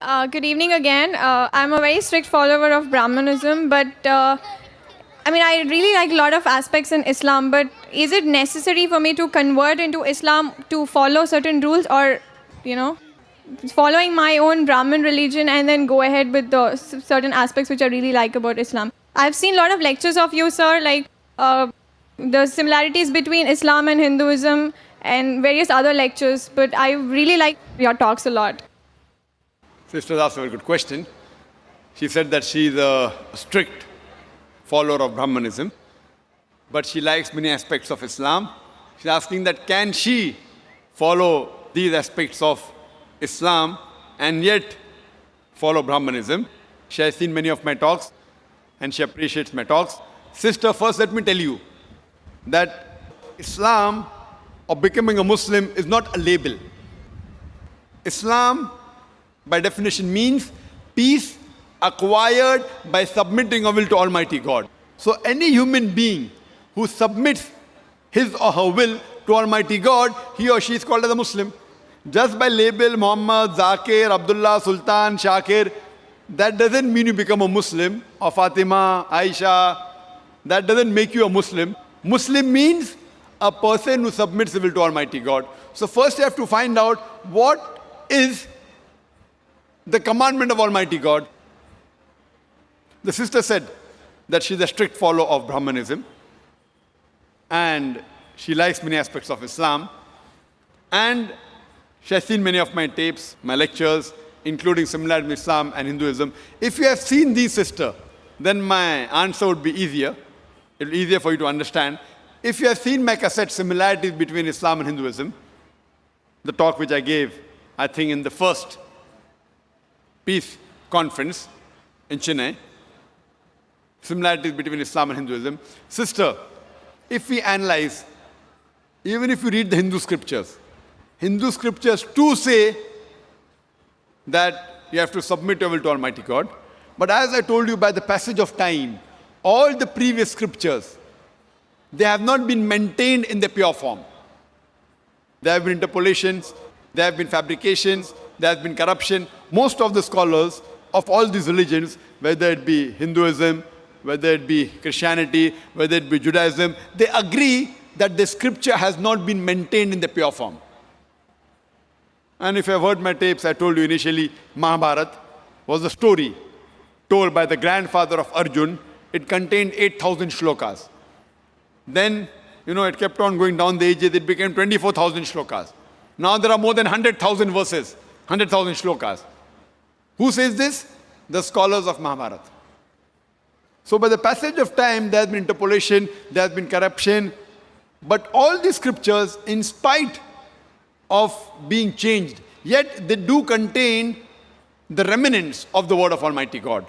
Good evening again. I'm a very strict follower of Brahmanism, but I really like a lot of aspects in Islam. But is it necessary for me to convert into Islam to follow certain rules, or, you know, following my own Brahmin religion and then go ahead with the certain aspects which I really like about Islam? I've seen a lot of lectures of you, sir, like the similarities between Islam and Hinduism and various other lectures. But I really like your talks a lot. Sister asked a very good question. She said that she is a strict follower of Brahmanism, but she likes many aspects of Islam. She's asking that can she follow these aspects of Islam and yet follow Brahmanism? She has seen many of my talks and she appreciates my talks. Sister, first let me tell you that Islam or becoming a Muslim is not a label. Islam by definition means peace acquired by submitting our will to Almighty God. So any human being who submits his or her will to Almighty God, he or she is called as a Muslim. Just by label Muhammad, Zakir, Abdullah, Sultan, Shakir, that doesn't mean you become a Muslim, or Fatima, Aisha. That doesn't make you a Muslim. Muslim means a person who submits his will to Almighty God. So first you have to find out what is the commandment of Almighty God. The sister said that she's a strict follower of Brahmanism and she likes many aspects of Islam, and she has seen many of my tapes, my lectures, including similarities in Islam and Hinduism. If you have seen these, sister, then my answer would be easier. It will be easier for you to understand. If you have seen my cassette, Similarities Between Islam and Hinduism, the talk which I gave, I think in the first Peace Conference in Chennai, similarities between Islam and Hinduism. Sister, if we analyze, even if you read the Hindu scriptures too say that you have to submit your will to Almighty God. But as I told you, by the passage of time, all the previous scriptures, they have not been maintained in the pure form. There have been interpolations, there have been fabrications, there has been corruption. Most of the scholars of all these religions, whether it be Hinduism, whether it be Christianity, whether it be Judaism, they agree that the scripture has not been maintained in the pure form. And if you have heard my tapes, I told you initially, Mahabharata was a story told by the grandfather of Arjun. It contained 8,000 shlokas. Then, it kept on going down the ages, it became 24,000 shlokas. Now there are more than 100,000 verses. 100,000 shlokas. Who says this? The scholars of Mahabharata. So by the passage of time, there has been interpolation, there has been corruption, but all these scriptures, in spite of being changed, yet they do contain the remnants of the word of Almighty God.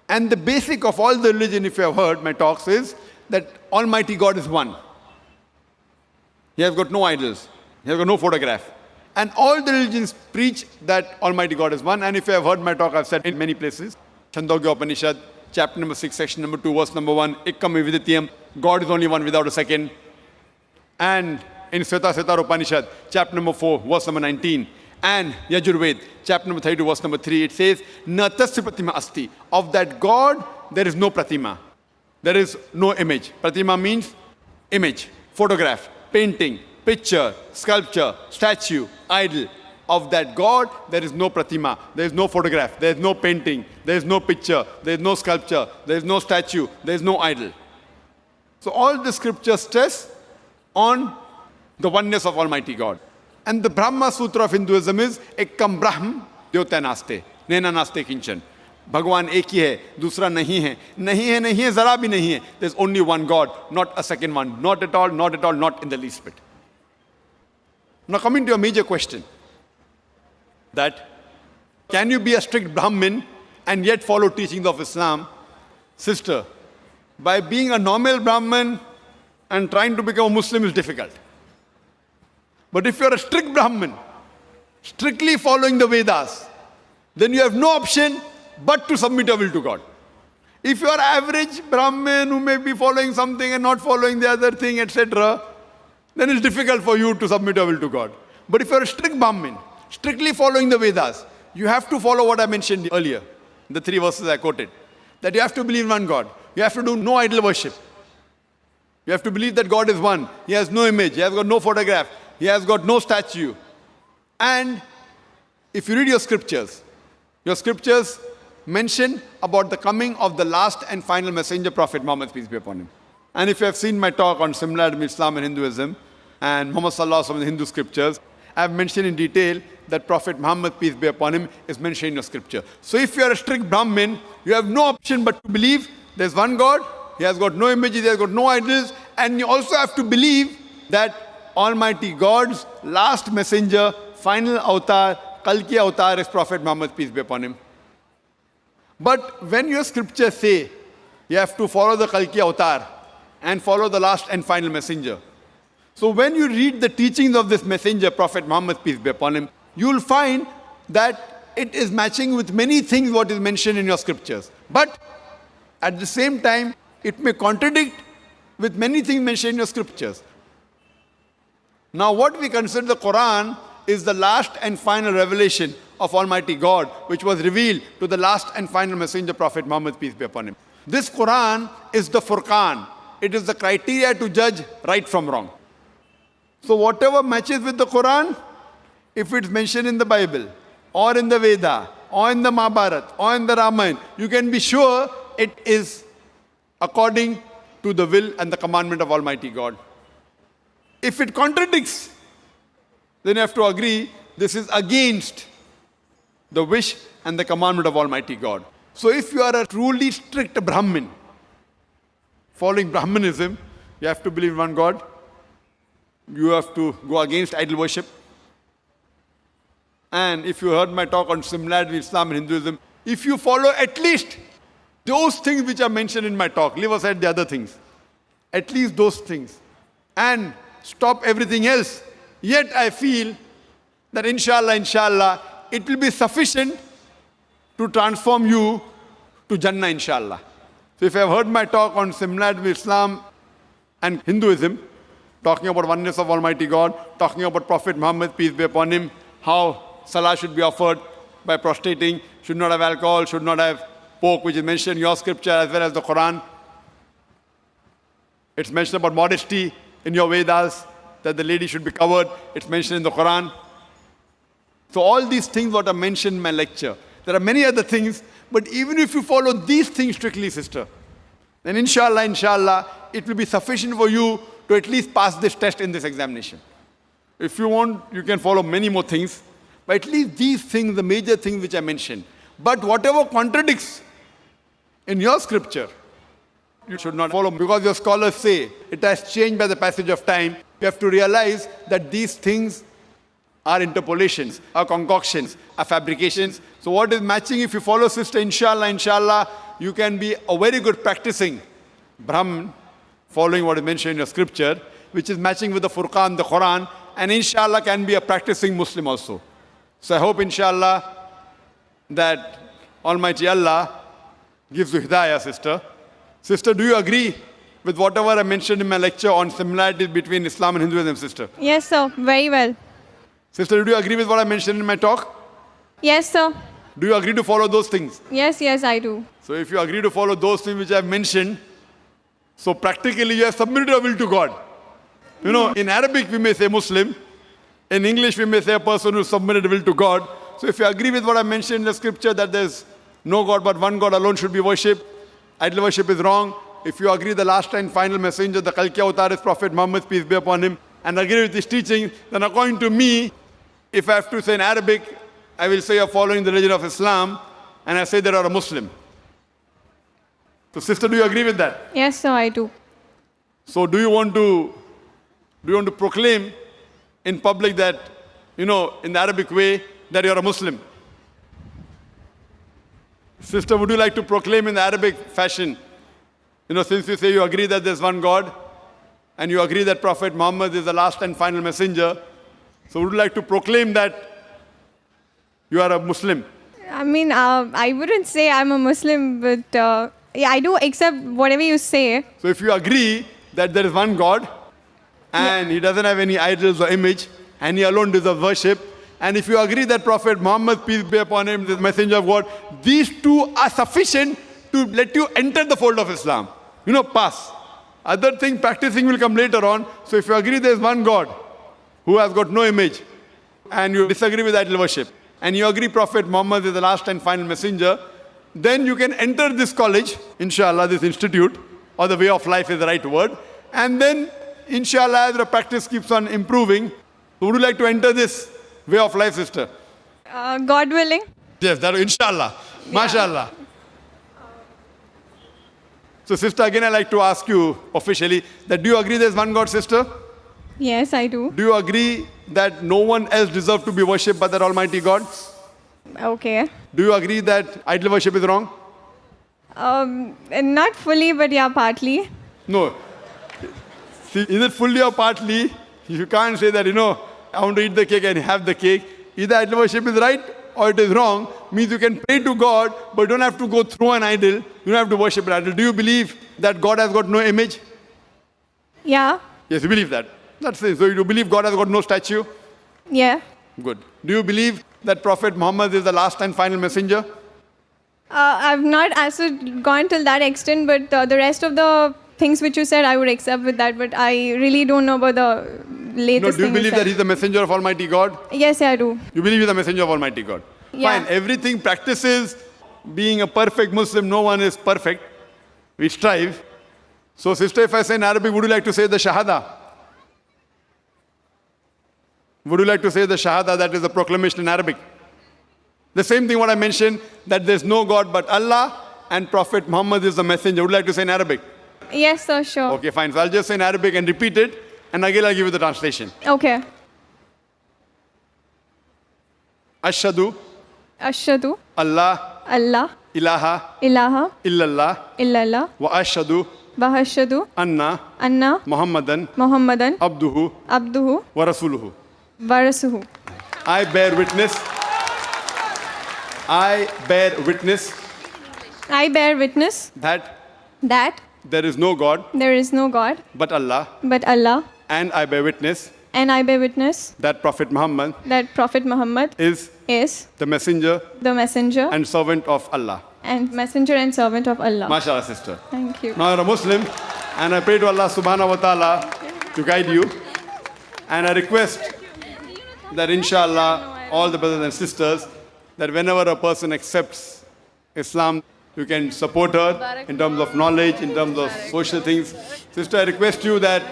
And the basic of all the religion, if you have heard my talks, is that Almighty God is one. He has got no idols. He has got no photograph. And all the religions preach that Almighty God is one. And if you have heard my talk, I've said in many places. Chandogya Upanishad, chapter number 6, section number 2, verse number 1, Ikkam Vividitiyam, God is only one without a second. And in Svetasvatara Upanishad, chapter number 4, verse number 19, and Yajurved, chapter number 32, verse number 3, it says, Na tasya pratima asti. Of that God, there is no pratima. There is no image. Pratima means image, photograph, painting, picture, sculpture, statue, idol. Of that God, there is no pratima, there is no photograph, there is no painting, there is no picture, there is no sculpture, there is no statue, there is no idol. So all the scriptures stress on the oneness of Almighty God. And the Brahma Sutra of Hinduism is Ekkam Brahm Dyotya Naste, Nena Naste Kinchan. Bhagwan ek hi hai, dusra nahi hai. Nahi hai, nahi hai, zara bhi nahi hai. There's only one God, not a second one. Not at all, not at all, not in the least bit. Now coming to your major question, that can you be a strict Brahmin and yet follow teachings of Islam? Sister, by being a normal Brahmin and trying to become a Muslim is difficult. But if you're a strict Brahmin, strictly following the Vedas, then you have no option but to submit your will to God. If you are average Brahmin who may be following something and not following the other thing, etc., then it's difficult for you to submit your will to God. But if you're a strict Brahmin, strictly following the Vedas, you have to follow what I mentioned earlier, the 3 verses I quoted. That you have to believe in one God. You have to do no idol worship. You have to believe that God is one. He has no image. He has got no photograph. He has got no statue. And if you read your scriptures mention about the coming of the last and final messenger, Prophet Muhammad, peace be upon him. And if you have seen my talk on similarity between Islam and Hinduism and Muhammad Sallallahu Alaihi Wasallam in the Hindu scriptures, I have mentioned in detail that Prophet Muhammad, peace be upon him, is mentioned in your scripture. So if you are a strict Brahmin, you have no option but to believe there's one God, he has got no images, he has got no idols, and you also have to believe that Almighty God's last messenger, final avatar, Kalki avatar is Prophet Muhammad, peace be upon him. But when your scriptures say you have to follow the Kalki avatar and follow the last and final messenger, so when you read the teachings of this messenger, Prophet Muhammad, peace be upon him, you will find that it is matching with many things what is mentioned in your scriptures. But at the same time, it may contradict with many things mentioned in your scriptures. Now what we consider the Quran is the last and final revelation of Almighty God, which was revealed to the last and final messenger, Prophet Muhammad, peace be upon him. This Quran is the Furqan. It is the criteria to judge right from wrong. So whatever matches with the Quran, if it's mentioned in the Bible, or in the Veda, or in the Mahabharata, or in the Ramayana, you can be sure it is according to the will and the commandment of Almighty God. If it contradicts, then you have to agree this is against the wish and the commandment of Almighty God. So if you are a truly strict Brahmin, following Brahmanism, you have to believe in one God. You have to go against idol worship. And if you heard my talk on similarity between Islam and Hinduism, if you follow at least those things which are mentioned in my talk, leave aside the other things, at least those things, and stop everything else, yet I feel that inshallah, it will be sufficient to transform you to Jannah, inshallah. So if you have heard my talk on similarity between Islam and Hinduism, talking about oneness of Almighty God, talking about Prophet Muhammad, peace be upon him, how salah should be offered by prostrating, should not have alcohol, should not have pork, which is mentioned in your scripture as well as the Quran. It's mentioned about modesty in your Vedas, that the lady should be covered. It's mentioned in the Quran. So all these things what are mentioned in my lecture. There are many other things, but even if you follow these things strictly, sister, then inshallah, it will be sufficient for you to at least pass this test in this examination. If you want, you can follow many more things, but at least these things, the major things which I mentioned. But whatever contradicts in your scripture, you should not follow, because your scholars say it has changed by the passage of time. You have to realize that these things are interpolations, are concoctions, are fabrications. So what is matching, if you follow sister, inshallah, you can be a very good practicing Brahman, following what is mentioned in your scripture, which is matching with the Furqan, the Quran, and inshallah can be a practicing Muslim also. So I hope inshallah that Almighty Allah gives you hidayah, sister. Sister, do you agree with whatever I mentioned in my lecture on similarities between Islam and Hinduism, sister? Yes, sir. Very well. Sister, do you agree with what I mentioned in my talk? Yes, sir. Do you agree to follow those things? Yes, I do. So if you agree to follow those things which I have mentioned, so practically you have submitted your will to God. You know, in Arabic we may say Muslim. In English we may say a person who submitted will to God. So if you agree with what I mentioned in the scripture that there's no God but one God alone should be worshipped, idol worship is wrong. If you agree the last and final messenger, the Kalki avatar is Prophet Muhammad, peace be upon him, and agree with his teaching, then according to me, if I have to say in Arabic, I will say you're following the religion of Islam, and I say that you're a Muslim. So sister, do you agree with that? Yes, sir, I do. So do you want to proclaim in public that, in the Arabic way, that you're a Muslim? Sister, would you like to proclaim in the Arabic fashion, since you say you agree that there's one God, and you agree that Prophet Muhammad is the last and final messenger, so would you like to proclaim that you are a Muslim? I mean, I wouldn't say I'm a Muslim, but yeah, I do accept whatever you say. So if you agree that there is one God, and He doesn't have any idols or image, and He alone deserves worship, And if you agree that Prophet Muhammad, peace be upon him, is the messenger of God, these two are sufficient to let you enter the fold of Islam. Pass. Other thing, practicing will come later on. So if you agree there is one God who has got no image, and you disagree with idol worship, and you agree Prophet Muhammad is the last and final messenger, then you can enter this college, inshallah, this institute, or the way of life is the right word. And then, inshallah, as the practice keeps on improving, would you like to enter this way of life, sister? God willing. Yes, that inshallah. MashaAllah. So, sister, again, I'd like to ask you officially that do you agree there's one God, sister? Yes, I do. Do you agree that no one else deserves to be worshipped but that Almighty God? Okay. Do you agree that idol worship is wrong? Not fully, but yeah, partly. No. See, is it fully or partly? You can't say that, I want to eat the cake and have the cake. Either idol worship is right or it is wrong. Means you can pray to God, but you don't have to go through an idol. You don't have to worship an idol. Do you believe that God has got no image? Yeah. Yes, you believe that. That's it. So you believe God has got no statue? Yeah. Good. Do you believe that Prophet Muhammad is the last and final messenger? I've not gone till that extent, but the rest of the things which you said, I would accept with that. But I really don't know about the latest No, do you thing believe that he's the messenger of Almighty God? Yes, I do. You believe he's the messenger of Almighty God? Yeah. Fine. Everything practices being a perfect Muslim. No one is perfect. We strive. So, sister, if I say in Arabic, would you like to say the Shahada? Would you like to say the Shahada, that is the proclamation in Arabic? The same thing what I mentioned, that there's no God but Allah and Prophet Muhammad is the messenger. Would you like to say in Arabic? Yes, sir, sure. Okay, fine. So I'll just say in Arabic and repeat it, and again I'll give you the translation. Okay. Ashhadu Ashhadu Allah Allah ilaha ilaha illallah illallah wa ashhadu wa ashhadu anna anna Muhammadan Muhammadan abduhu abduhu wa rasuluhu. wa rasuhu. I bear witness. I bear witness I bear witness that that there is no God there is no God but Allah, but Allah, and I bear witness and I bear witness that Prophet Muhammad that Prophet Muhammad is is the messenger the messenger and servant of Allah. and messenger and servant of Allah. MashaAllah, sister. Thank you. Now you're a Muslim, and I pray to Allah subhanahu wa ta'ala to guide you. And I request that inshallah, all the brothers and sisters, that whenever a person accepts Islam, you can support her in terms of knowledge, in terms of social things. Sister, I request you that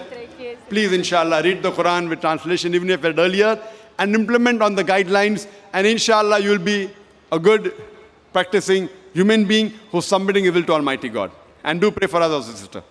please, inshallah, read the Quran with translation, even if you read earlier, and implement on the guidelines, and inshallah, you will be a good practicing human being who's submitting his will to Almighty God. And do pray for us also, sister.